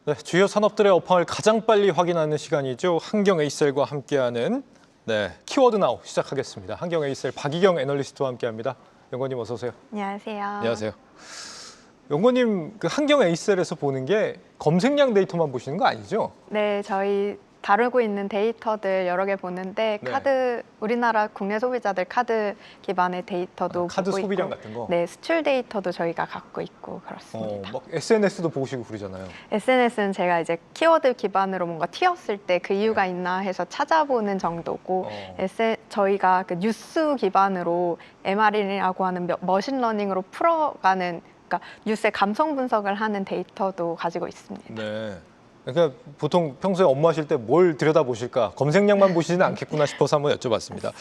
네, 주요 산업들의 업황을 가장 빨리 확인하는 시간이죠. 한경에이셀과 함께하는 키워드 나우 시작하겠습니다. 한경에이셀 박희경 애널리스트와 함께합니다. 연구원님 어서 오세요. 안녕하세요. 안녕하세요. 연구원님 그 한경에이셀에서 보는 게 검색량 데이터만 보시는 거 아니죠? 네, 저희 다루고 있는 데이터들 여러 개 보는데 네. 우리나라 국내 소비자들 카드 기반의 데이터도 카드 보고 소비량 있고, 같은 거? 네, 수출 데이터도 저희가 갖고 있고 그렇습니다. 막 SNS도 보시고 그러잖아요. SNS는 제가 이제 키워드 기반으로 뭔가 튀었을 때 그 이유가 있나 해서 찾아보는 정도고, 저희가 그 뉴스 기반으로 MR이라고 하는 머신러닝으로 풀어가는, 그러니까 뉴스의 감성 분석을 하는 데이터도 가지고 있습니다. 네. 그러니까 보통 평소에 업무하실 때 뭘 들여다보실까? 검색량만 보시지는 않겠구나 싶어서 한번 여쭤봤습니다. 맞습니다.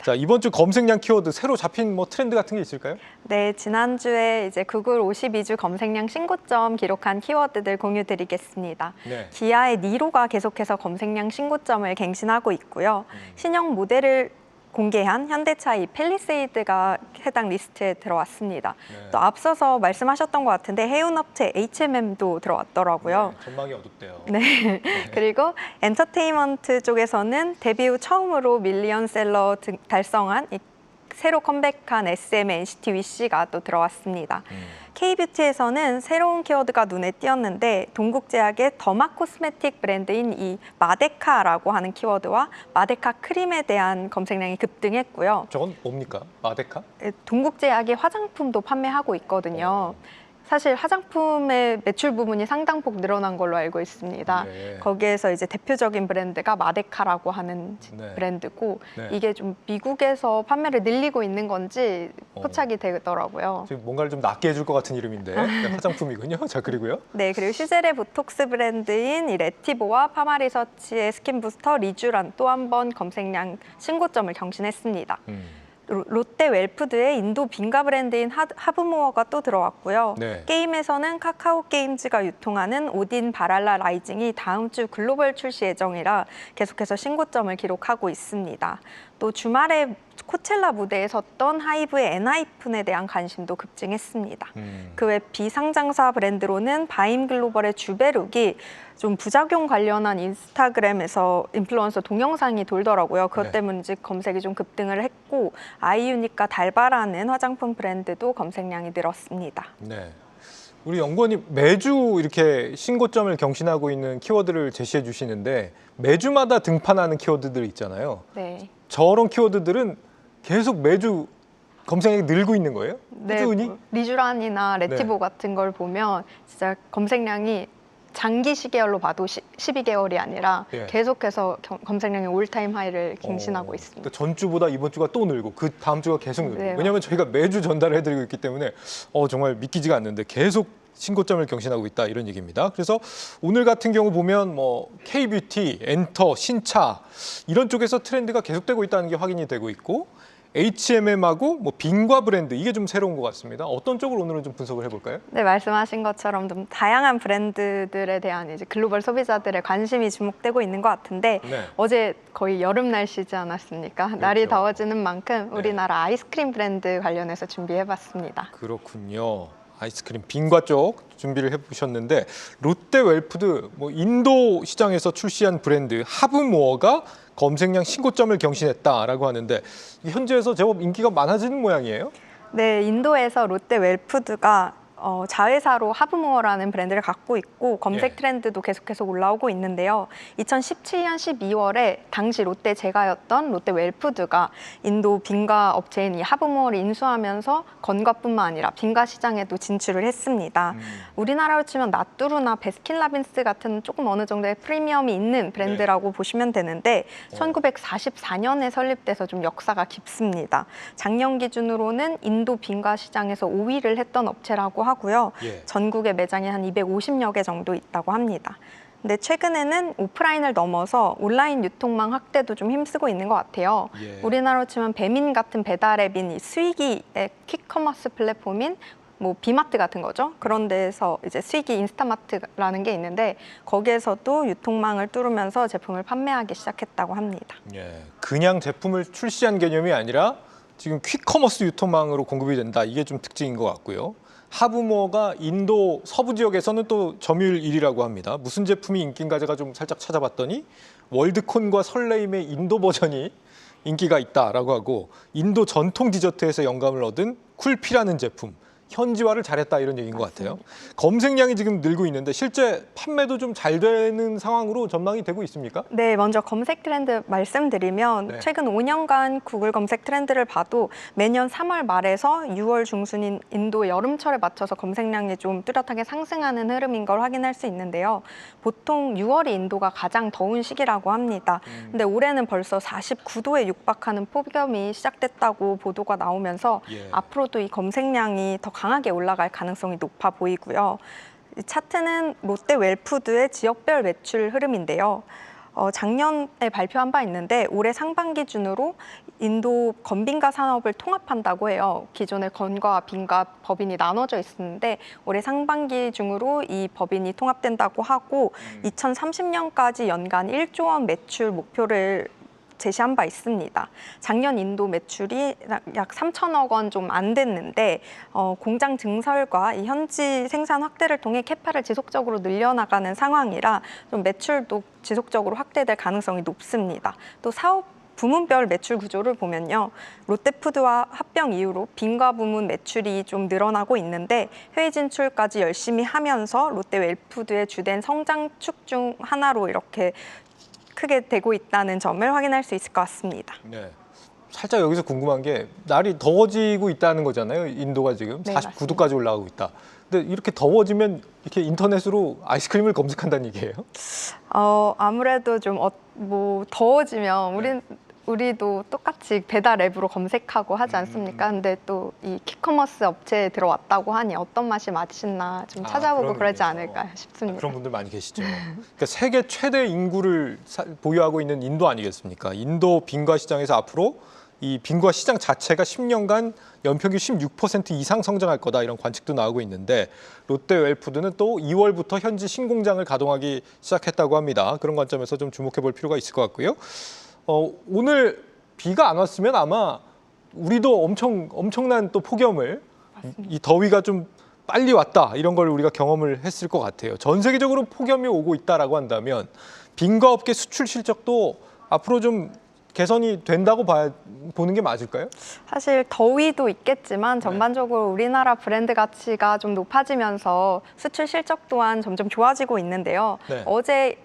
자, 이번 주 검색량 키워드 새로 잡힌 트렌드 같은 게 있을까요? 네, 지난주에 이제 구글 52주 검색량 신고점 기록한 키워드들 공유드리겠습니다. 네. 기아의 니로가 계속해서 검색량 신고점을 갱신하고 있고요. 신형 모델을 공개한 현대차 이 팰리세이드가 해당 리스트에 들어왔습니다. 네. 또 앞서서 말씀하셨던 것 같은데 해운업체 HMM도 들어왔더라고요. 네, 전망이 어둡대요. 네. 그리고 엔터테인먼트 쪽에서는 데뷔 후 처음으로 밀리언셀러 달성한 이 새로 컴백한 SM NCT 위시가 또 들어왔습니다. K뷰티에서는 새로운 키워드가 눈에 띄었는데 동국제약의 더마 코스메틱 브랜드인 이 마데카라고 하는 키워드와 마데카 크림에 대한 검색량이 급등했고요. 저건 뭡니까? 마데카? 동국제약이 화장품도 판매하고 있거든요. 사실 화장품의 매출 부분이 상당폭 늘어난 걸로 알고 있습니다. 네. 거기에서 이제 대표적인 브랜드가 마데카라고 하는 네. 브랜드고, 네. 이게 좀 미국에서 판매를 늘리고 있는 건지 포착이 되더라고요. 지금 뭔가를 좀 낫게 해줄 것 같은 이름인데 화장품이군요. 자, 그리고요. 네, 그리고 슈젤의 보톡스 브랜드인 이 레티보와 파마리서치의 스킨 부스터 리쥬란 또 한 번 검색량 신고점을 경신했습니다. 롯데 웰푸드의 인도 빙가 브랜드인 하브모어가 또 들어왔고요. 네. 게임에서는 카카오 게임즈가 유통하는 오딘 바랄라 라이징이 다음 주 글로벌 출시 예정이라 계속해서 신고점을 기록하고 있습니다. 또 주말에 코첼라 무대에 섰던 하이브의 엔하이픈에 대한 관심도 급증했습니다. 그 외 비상장사 브랜드로는 바임글로벌의 주베룩이 좀 부작용 관련한 인스타그램에서 인플루언서 동영상이 돌더라고요. 그것 때문인지 검색이 좀 급등을 했고, 아이유니까 달바라는 화장품 브랜드도 검색량이 늘었습니다. 네. 우리 연구원님 매주 이렇게 신고점을 경신하고 있는 키워드를 제시해 주시는데 매주마다 등판하는 키워드들 있잖아요. 네. 저런 키워드들은 계속 매주 검색량이 늘고 있는 거예요? 네, 꾸준히? 리쥬란이나 레티보 같은 걸 보면 진짜 검색량이 장기 시계열로 봐도 12개월이 아니라 계속해서 검색량이 올타임 하이를 갱신하고 있습니다. 그러니까 전주보다 이번 주가 또 늘고 그 다음 주가 계속 늘고. 네, 왜냐하면 저희가 매주 전달을 해드리고 있기 때문에 정말 믿기지가 않는데 계속 신고점을 경신하고 있다 이런 얘기입니다. 그래서 오늘 같은 경우 보면 K뷰티, 엔터, 신차 이런 쪽에서 트렌드가 계속되고 있다는 게 확인이 되고 있고, HMM하고 빙과 브랜드 이게 좀 새로운 것 같습니다. 어떤 쪽을 오늘은 좀 분석을 해볼까요? 네, 말씀하신 것처럼 좀 다양한 브랜드들에 대한 이제 글로벌 소비자들의 관심이 주목되고 있는 것 같은데, 어제 거의 여름 날씨지 않았습니까? 그렇죠. 날이 더워지는 만큼 우리나라 아이스크림 브랜드 관련해서 준비해봤습니다. 그렇군요. 아이스크림 빙과 쪽 준비를 해보셨는데, 롯데 웰푸드 인도 시장에서 출시한 브랜드 하브모어가 검색량 신고점을 경신했다라고 하는데 현지에서 제법 인기가 많아지는 모양이에요? 네, 인도에서 롯데 웰푸드가 자회사로 하브모어라는 브랜드를 갖고 있고 검색 트렌드도 계속해서 올라오고 있는데요. 2017년 12월에 당시 롯데 제가였던 롯데 웰푸드가 인도 빙가 업체인 이 하브모어를 인수하면서 건과뿐만 아니라 빙가 시장에도 진출을 했습니다. 우리나라로 치면 나뚜루나 베스킨라빈스 같은 조금 어느 정도의 프리미엄이 있는 브랜드라고 보시면 되는데 1944년에 설립돼서 좀 역사가 깊습니다. 작년 기준으로는 인도 빙가 시장에서 5위를 했던 업체라고 하고요. 전국에 매장이 한 250여 개 정도 있다고 합니다. 근데 최근에는 오프라인을 넘어서 온라인 유통망 확대도 좀 힘쓰고 있는 것 같아요. 우리나라로 치면 배민 같은 배달 앱인 이 스위기의 퀵커머스 플랫폼인 비마트 같은 거죠. 그런 데서 이제 스위기 인스타마트라는 게 있는데 거기에서도 유통망을 뚫으면서 제품을 판매하기 시작했다고 합니다. 그냥 제품을 출시한 개념이 아니라 지금 퀵커머스 유통망으로 공급이 된다. 이게 좀 특징인 것 같고요. 하브모어가 인도 서부 지역에서는 또 점유율 1위라고 합니다. 무슨 제품이 인기인가 제가 좀 살짝 찾아봤더니 월드콘과 설레임의 인도 버전이 인기가 있다라고 하고 인도 전통 디저트에서 영감을 얻은 쿨피라는 제품. 현지화를 잘했다 이런 얘기인 것 같아요. 검색량이 지금 늘고 있는데 실제 판매도 좀 잘 되는 상황으로 전망이 되고 있습니까? 네, 먼저 검색 트렌드 말씀드리면 네. 최근 5년간 구글 검색 트렌드를 봐도 매년 3월 말에서 6월 중순인 인도 여름철에 맞춰서 검색량이 좀 뚜렷하게 상승하는 흐름인 걸 확인할 수 있는데요. 보통 6월이 인도가 가장 더운 시기라고 합니다. 근데 올해는 벌써 49도에 육박하는 폭염이 시작됐다고 보도가 나오면서 예. 앞으로도 이 검색량이 더 강하게 올라갈 가능성이 높아 보이고요. 이 차트는 롯데 웰푸드의 지역별 매출 흐름인데요. 작년에 발표한 바 있는데 올해 상반기 기준으로 인도 건빈가 산업을 통합한다고 해요. 기존에 건과 빈가 법인이 나눠져 있었는데 올해 상반기 중으로 이 법인이 통합된다고 하고 2030년까지 연간 1조 원 매출 목표를 제시한 바 있습니다. 작년 인도 매출이 약 3천억 원 좀 안 됐는데 공장 증설과 이 현지 생산 확대를 통해 캐파를 지속적으로 늘려나가는 상황이라 좀 매출도 지속적으로 확대될 가능성이 높습니다. 또 사업 부문별 매출 구조를 보면요. 롯데푸드와 합병 이후로 빈과 부문 매출이 좀 늘어나고 있는데 해외 진출까지 열심히 하면서 롯데 웰푸드의 주된 성장축 중 하나로 이렇게 크게 되고 있다는 점을 확인할 수 있을 것 같습니다. 네. 살짝 여기서 궁금한 게 날이 더워지고 있다는 거잖아요. 인도가 지금 네, 49도까지 올라가고 있다. 근데 이렇게 더워지면 이렇게 인터넷으로 아이스크림을 검색한다는 얘기예요? 아무래도 좀 뭐 더워지면 우리도 똑같이 배달 앱으로 검색하고 하지 않습니까? 근데 또 이 키커머스 업체에 들어왔다고 하니 어떤 맛이 맛있나 좀 찾아보고 그런 그러지 의미에서. 않을까 싶습니다. 그런 분들 많이 계시죠. 그러니까 세계 최대 인구를 보유하고 있는 인도 아니겠습니까? 인도 빈과 시장에서 앞으로 이 빈과 시장 자체가 10년간 연평균 16% 이상 성장할 거다 이런 관측도 나오고 있는데 롯데 웰푸드는 또 2월부터 현지 신공장을 가동하기 시작했다고 합니다. 그런 관점에서 좀 주목해 볼 필요가 있을 것 같고요. 오늘 비가 안 왔으면 아마 우리도 엄청난 또 폭염을 이 더위가 좀 빨리 왔다 이런 걸 우리가 경험을 했을 것 같아요. 전 세계적으로 폭염이 오고 있다라고 한다면 빈과 업계 수출 실적도 앞으로 좀 개선이 된다고 보는 게 맞을까요? 사실 더위도 있겠지만 전반적으로 우리나라 브랜드 가치가 좀 높아지면서 수출 실적 또한 점점 좋아지고 있는데요. 네. 어제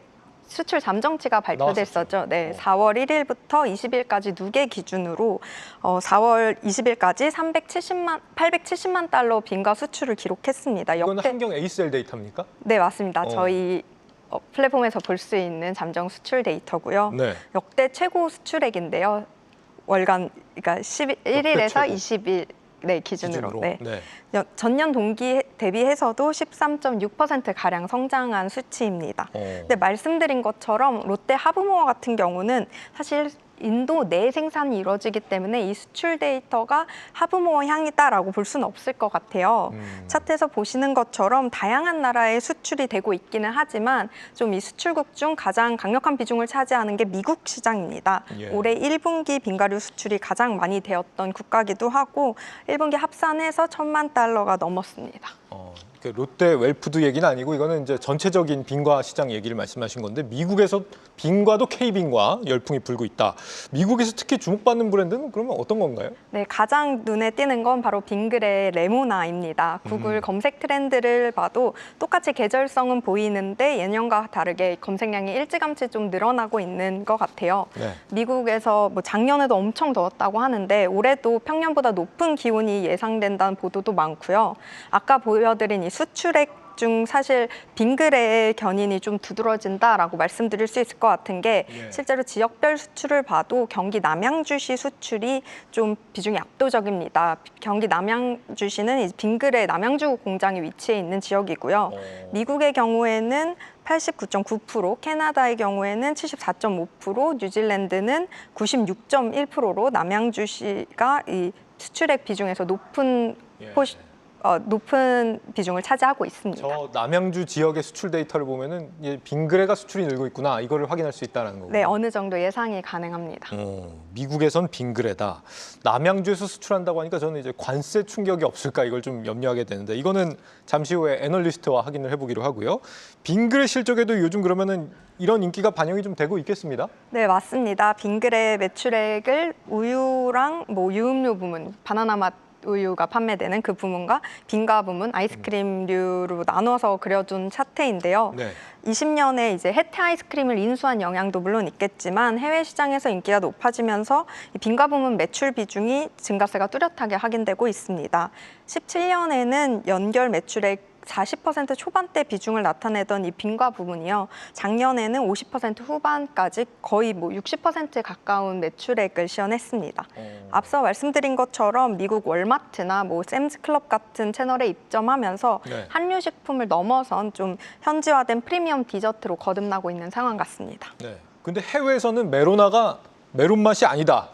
수출 잠정치가 발표됐었죠. 네, 4월 1일부터 20일까지 누계 기준으로 4월 20일까지 870만 달러 빈과 수출을 기록했습니다. 이건 한경 에이스엘 데이터입니까? 네, 맞습니다. 저희 플랫폼에서 볼 수 있는 잠정 수출 데이터고요. 네. 역대 최고 수출액인데요. 월간 그러니까 11일에서 20일 기준으로. 네. 전년 동기 대비해서도 13.6% 가량 성장한 수치입니다. 근데 말씀드린 것처럼 롯데 하브모어 같은 경우는 사실 인도 내 생산이 이루어지기 때문에 이 수출 데이터가 하브모어 향이다라고 볼 수는 없을 것 같아요. 차트에서 보시는 것처럼 다양한 나라에 수출이 되고 있기는 하지만 좀 이 수출국 중 가장 강력한 비중을 차지하는 게 미국 시장입니다. 예. 올해 1분기 빈가류 수출이 가장 많이 되었던 국가기도 하고 1분기 합산해서 1,000만 달러가 넘었습니다. 롯데 웰푸드 얘기는 아니고 이거는 이제 전체적인 빈과 시장 얘기를 말씀하신 건데 미국에서 빈과도 K빈과 열풍이 불고 있다. 미국에서 특히 주목받는 브랜드는 그러면 어떤 건가요? 네, 가장 눈에 띄는 건 바로 빙그레 레모나입니다. 구글 검색 트렌드를 봐도 똑같이 계절성은 보이는데 예년과 다르게 검색량이 일찌감치 좀 늘어나고 있는 것 같아요. 네. 미국에서 뭐 작년에도 엄청 더웠다고 하는데 올해도 평년보다 높은 기온이 예상된다는 보도도 많고요. 아까 보여드린 이 수출액 중 사실 빙그레의 견인이 좀 두드러진다라고 말씀드릴 수 있을 것 같은 게 실제로 지역별 수출을 봐도 경기 남양주시 수출이 좀 비중이 압도적입니다. 경기 남양주시는 이 빙그레 남양주 공장이 위치해 있는 지역이고요. 미국의 경우에는 89.9%, 캐나다의 경우에는 74.5%, 뉴질랜드는 96.1%로 남양주시가 이 수출액 비중에서 높은 높은 비중을 차지하고 있습니다. 저 남양주 지역의 수출 데이터를 보면은 빙그레가 수출이 늘고 있구나 이거를 확인할 수 있다는 거고요. 네, 어느 정도 예상이 가능합니다. 미국에선 빙그레다. 남양주에서 수출한다고 하니까 저는 이제 관세 충격이 없을까 이걸 좀 염려하게 되는데 이거는 잠시 후에 애널리스트와 확인을 해보기로 하고요. 빙그레 실적에도 요즘 그러면은 이런 인기가 반영이 좀 되고 있겠습니다. 네, 맞습니다. 빙그레 매출액을 우유랑 뭐 유음료 부문, 바나나 맛 우유가 판매되는 그 부문과 빙가 부문, 아이스크림류로 나눠서 그려준 차트인데요. 네. 20년에 이제 혜태 아이스크림을 인수한 영향도 물론 있겠지만 해외 시장에서 인기가 높아지면서 이 빙가 부문 매출 비중이 증가세가 뚜렷하게 확인되고 있습니다. 17년에는 연결 매출액 40% 초반대 비중을 나타내던 이 빙과 부분이요. 작년에는 50% 후반까지 거의 뭐 60%에 가까운 매출액을 시현했습니다. 앞서 말씀드린 것처럼 미국 월마트나 뭐 샘스클럽 같은 채널에 입점하면서 네. 한류식품을 넘어선 좀 현지화된 프리미엄 디저트로 거듭나고 있는 상황 같습니다. 네. 근데 해외에서는 메로나가 메론 맛이 아니다.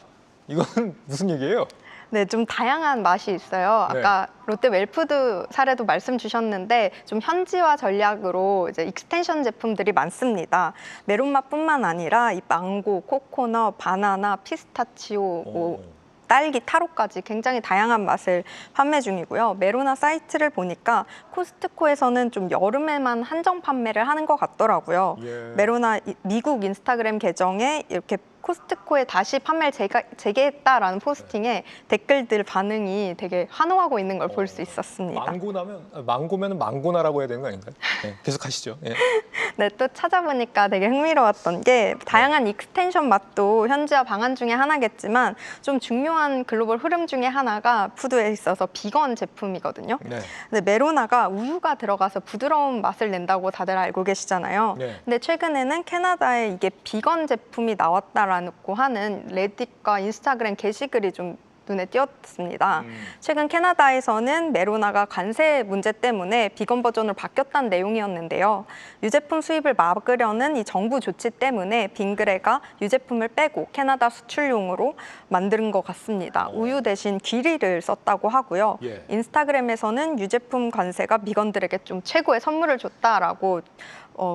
이건 무슨 얘기예요? 네, 좀 다양한 맛이 있어요. 네. 아까 롯데 웰푸드 사례도 말씀 주셨는데 좀 현지화 전략으로 이제 익스텐션 제품들이 많습니다. 메론 맛뿐만 아니라 이 망고, 코코넛, 바나나, 피스타치오, 뭐 딸기, 타로까지 굉장히 다양한 맛을 판매 중이고요. 메로나 사이트를 보니까 코스트코에서는 좀 여름에만 한정 판매를 하는 것 같더라고요. 예. 메로나 미국 인스타그램 계정에 이렇게 코스트코에 다시 판매를 재개했다라는 포스팅에 댓글들 반응이 되게 환호하고 있는 걸 볼 수 있었습니다. 망고면은 망고나라고 해야 되는 거 아닌가요? 네, 계속 하시죠. 예. 네, 또 찾아보니까 되게 흥미로웠던 게 다양한 익스텐션 맛도 현지화 방안 중에 하나겠지만 좀 중요한 글로벌 흐름 중에 하나가 푸드에 있어서 비건 제품이거든요. 네. 근데 메로나가 우유가 들어가서 부드러운 맛을 낸다고 다들 알고 계시잖아요. 네. 근데 최근에는 캐나다에 이게 비건 제품이 나왔다라고 하는 레딧과 인스타그램 게시글이 좀 눈에 띄었습니다. 최근 캐나다에서는 메로나가 관세 문제 때문에 비건 버전으로 바뀌었다는 내용이었는데요. 유제품 수입을 막으려는 이 정부 조치 때문에 빙그레가 유제품을 빼고 캐나다 수출용으로 만든 것 같습니다. 우유 대신 귀리를 썼다고 하고요. 예. 인스타그램에서는 유제품 관세가 비건들에게 좀 최고의 선물을 줬다라고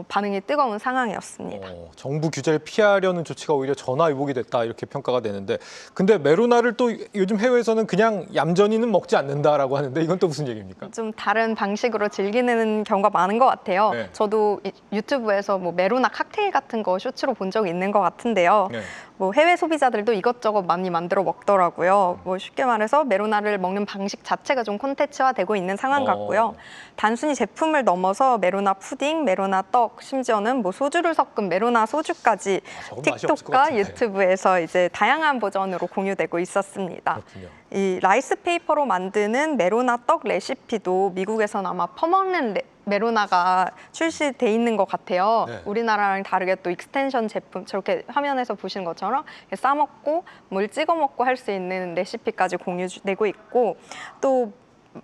반응이 뜨거운 상황이었습니다. 정부 규제를 피하려는 조치가 오히려 전화위복이 됐다 이렇게 평가가 되는데 근데 메로나를 또 요즘 해외에서는 그냥 얌전히는 먹지 않는다라고 하는데 이건 또 무슨 얘기입니까? 좀 다른 방식으로 즐기는 경우가 많은 것 같아요. 네. 저도 유튜브에서 뭐 메로나 칵테일 같은 거 쇼츠로 본 적이 있는 것 같은데요. 네. 뭐 해외 소비자들도 이것저것 많이 만들어 먹더라고요. 뭐 쉽게 말해서 메로나를 먹는 방식 자체가 좀 콘텐츠화되고 있는 상황 같고요. 단순히 제품을 넘어서 메로나 푸딩, 메로나 떡, 심지어는 뭐 소주를 섞은 메로나 소주까지 저건 맛이 없을 것 틱톡과 같은데. 유튜브에서 이제 다양한 버전으로 공유되고 있었습니다. 그렇군요. 이 라이스 페이퍼로 만드는 메로나 떡 레시피도 미국에서는 아마 퍼먹는 메로나가 출시돼 있는 것 같아요. 네. 우리나라랑 다르게 또 익스텐션 제품 저렇게 화면에서 보시는 것처럼 싸먹고 뭘 찍어 먹고 할 수 있는 레시피까지 공유되고 있고 또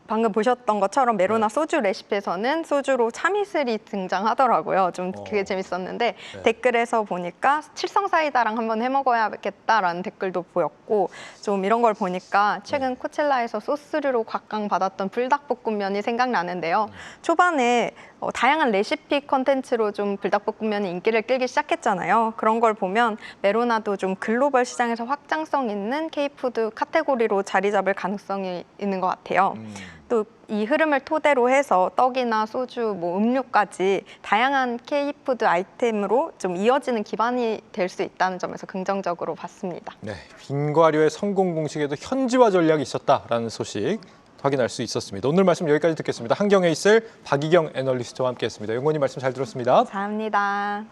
방금 보셨던 것처럼 메로나 소주 레시피에서는 소주로 참이슬이 등장하더라고요. 좀 그게 재밌었는데 댓글에서 보니까 칠성 사이다랑 한번 해 먹어야겠다라는 댓글도 보였고 좀 이런 걸 보니까 최근 코첼라에서 소스류로 각광받았던 불닭볶음면이 생각나는데요. 초반에 다양한 레시피 컨텐츠로 좀 불닭볶음면이 인기를 끌기 시작했잖아요. 그런 걸 보면 메로나도 좀 글로벌 시장에서 확장성 있는 K푸드 카테고리로 자리 잡을 가능성이 있는 것 같아요. 또 이 흐름을 토대로 해서 떡이나 소주, 뭐 음료까지 다양한 K푸드 아이템으로 좀 이어지는 기반이 될 수 있다는 점에서 긍정적으로 봤습니다. 네, 빙과류의 성공 공식에도 현지화 전략이 있었다라는 소식 확인할 수 있었습니다. 오늘 말씀 여기까지 듣겠습니다. 한경에이셀 박희경 애널리스트와 함께했습니다. 연구원님 말씀 잘 들었습니다. 감사합니다.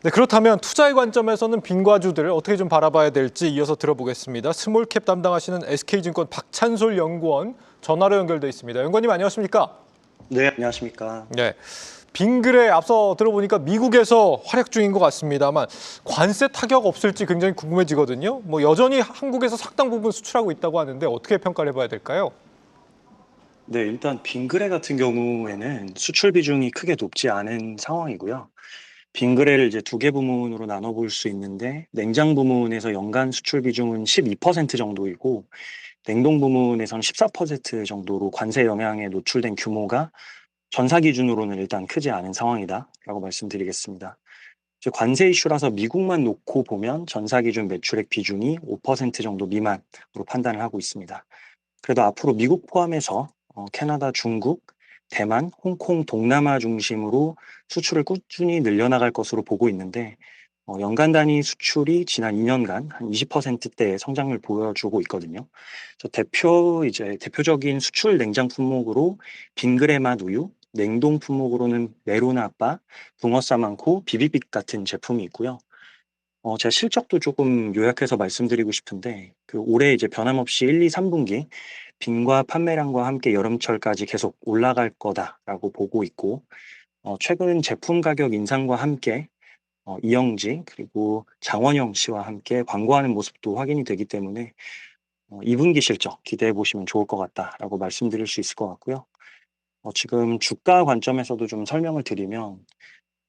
네, 그렇다면 투자의 관점에서는 빙과주들을 어떻게 좀 바라봐야 될지 이어서 들어보겠습니다. 스몰캡 담당하시는 SK증권 박찬솔 연구원 전화로 연결돼 있습니다. 연구원님 안녕하십니까? 네, 안녕하십니까. 네, 빙그레 앞서 들어보니까 미국에서 활약 중인 것 같습니다만 관세 타격 없을지 굉장히 궁금해지거든요. 뭐 여전히 한국에서 상당 부분 수출하고 있다고 하는데 어떻게 평가를 해봐야 될까요? 네, 일단 빙그레 같은 경우에는 수출 비중이 크게 높지 않은 상황이고요. 빙그레를 이제 두 개 부문으로 나눠볼 수 있는데, 냉장 부문에서 연간 수출 비중은 12% 정도이고, 냉동 부문에서는 14% 정도로 관세 영향에 노출된 규모가 전사 기준으로는 일단 크지 않은 상황이다라고 말씀드리겠습니다. 이제 관세 이슈라서 미국만 놓고 보면 전사 기준 매출액 비중이 5% 정도 미만으로 판단을 하고 있습니다. 그래도 앞으로 미국 포함해서 캐나다, 중국, 대만, 홍콩, 동남아 중심으로 수출을 꾸준히 늘려나갈 것으로 보고 있는데, 연간 단위 수출이 지난 2년간 한 20%대의 성장을 보여주고 있거든요. 그래서 대표적인 수출 냉장 품목으로 빙그레 맛 우유, 냉동 품목으로는 메로나 바, 붕어 싸만코, 비비빅 같은 제품이 있고요. 제가 실적도 조금 요약해서 말씀드리고 싶은데, 올해 이제 변함없이 1, 2, 3분기 빈과 판매량과 함께 여름철까지 계속 올라갈 거다라고 보고 있고, 최근 제품 가격 인상과 함께 이영지 그리고 장원영 씨와 함께 광고하는 모습도 확인이 되기 때문에 2분기 실적 기대해 보시면 좋을 것 같다라고 말씀드릴 수 있을 것 같고요. 지금 주가 관점에서도 좀 설명을 드리면,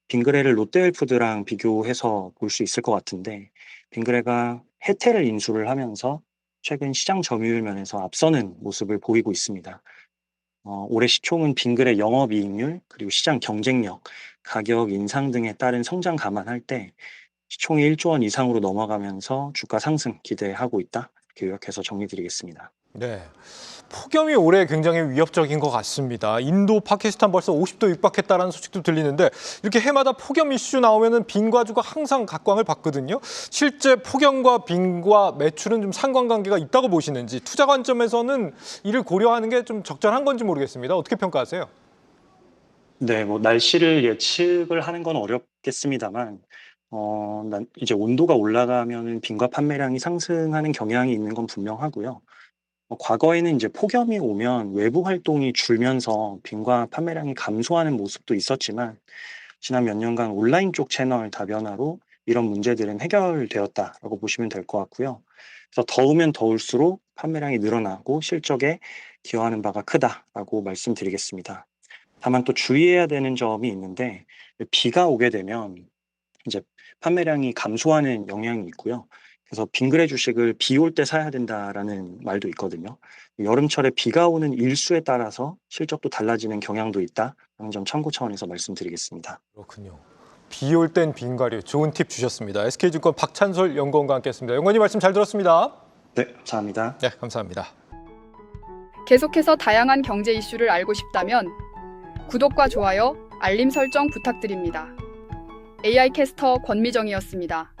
빙그레를 롯데웰푸드랑 비교해서 볼 수 있을 것 같은데, 빙그레가 해태를 인수를 하면서 최근 시장 점유율 면에서 앞서는 모습을 보이고 있습니다. 올해 시총은 빙그레 영업이익률, 그리고 시장 경쟁력, 가격 인상 등에 따른 성장 감안할 때 시총이 1조 원 이상으로 넘어가면서 주가 상승 기대하고 있다. 이렇게 요약해서 정리드리겠습니다. 네. 폭염이 올해 굉장히 위협적인 것 같습니다. 인도, 파키스탄 벌써 50도 육박했다라는 소식도 들리는데 이렇게 해마다 폭염 이슈 나오면은 빈과주가 항상 각광을 받거든요. 실제 폭염과 빈과 매출은 좀 상관관계가 있다고 보시는지, 투자 관점에서는 이를 고려하는 게 좀 적절한 건지 모르겠습니다. 어떻게 평가하세요? 네, 뭐 날씨를 예측을 하는 건 어렵겠습니다만, 이제 온도가 올라가면은 빈과 판매량이 상승하는 경향이 있는 건 분명하고요. 과거에는 이제 폭염이 오면 외부 활동이 줄면서 빈과 판매량이 감소하는 모습도 있었지만, 지난 몇 년간 온라인 쪽 채널 다변화로 이런 문제들은 해결되었다라고 보시면 될 것 같고요. 그래서 더우면 더울수록 판매량이 늘어나고 실적에 기여하는 바가 크다라고 말씀드리겠습니다. 다만 또 주의해야 되는 점이 있는데, 비가 오게 되면 이제 판매량이 감소하는 영향이 있고요. 그래서 빙그레 주식을 비 올 때 사야 된다라는 말도 있거든요. 여름철에 비가 오는 일수에 따라서 실적도 달라지는 경향도 있다라는 점 참고 차원에서 말씀드리겠습니다. 그렇군요. 비 올 땐 빈과류, 좋은 팁 주셨습니다. SK증권 박찬솔 연구원과 함께했습니다. 연구원님 말씀 잘 들었습니다. 네, 감사합니다. 네, 감사합니다. 계속해서 다양한 경제 이슈를 알고 싶다면 구독과 좋아요, 알림 설정 부탁드립니다. AI 캐스터 권미정이었습니다.